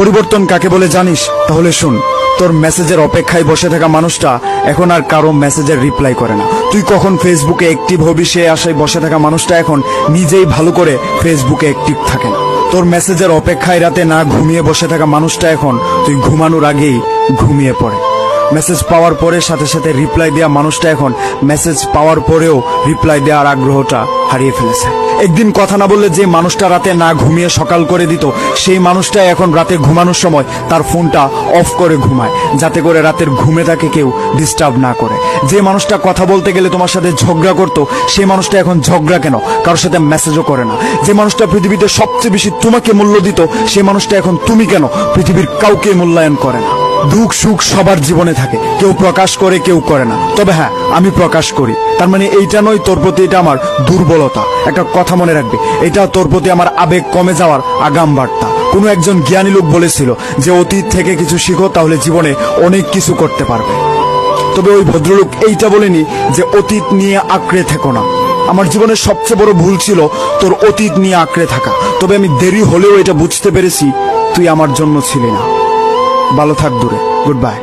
পরিবর্তন কাকে বলে জানিস? তাহলে শুন, তোর মেসেজের অপেক্ষায় বসে থাকা মানুষটা এখন আর কারো মেসেজের রিপ্লাই করে না। তুই কখন ফেসবুকে অ্যাক্টিভ হবি সে আশায় বসে থাকা মানুষটা এখন নিজেই ভালো করে ফেসবুকে অ্যাক্টিভ থাকে না। তোর মেসেজের অপেক্ষায় রাতে না ঘুমিয়ে বসে থাকা মানুষটা এখন তুই ঘুমানোর আগেই ঘুমিয়ে পড়ে। মেসেজ পাওয়ার পরে সাথে সাথে রিপ্লাই দেওয়া মানুষটা এখন মেসেজ পাওয়ার পরেও রিপ্লাই দেওয়ার আগ্রহটা হারিয়ে ফেলেছে। একদিন কথা না বললে যে মানুষটা রাতে না ঘুমিয়ে সকাল করে দিত, সেই মানুষটা এখন রাতে ঘুমানোর সময় তার ফোনটা অফ করে ঘুমায়, যাতে করে রাতের ঘুমে তাকে কেউ ডিস্টার্ব না করে। যে মানুষটা কথা বলতে গেলে তোমার সাথে ঝগড়া করতো, সেই মানুষটা এখন ঝগড়া কেন কারোর সাথে মেসেজও করে না। যে মানুষটা পৃথিবীতে সবচেয়ে বেশি তোমাকে মূল্য দিত, সেই মানুষটা এখন তুমি কেন পৃথিবীর কাউকে মূল্যায়ন করে না। দুঃখ সুখ সবার জীবনে থাকে, কেউ প্রকাশ করে কেউ করে না, তবে হ্যাঁ আমি প্রকাশ করি। তার মানে এইটা নয় তোর প্রতি এটা আমার দুর্বলতা। একটা কথা মনে রাখবে, এটা তোর প্রতি আমার আবেগ কমে যাওয়ার আগাম বার্তা। কোনো একজন জ্ঞানী লোক বলেছিল যে অতীত থেকে কিছু শিখো, তাহলে জীবনে অনেক কিছু করতে পারবে। তবে ওই ভদ্রলোক এইটা বলেনি যে অতীত নিয়ে আঁকড়ে থেকো না। আমার জীবনের সবচেয়ে বড় ভুল ছিল তোর অতীত নিয়ে আঁকড়ে থাকা। তবে আমি দেরি হলেও এটা বুঝতে পেরেছি তুই আমার জন্য ছিলি না। ভালো থাক দূরে। Good bye.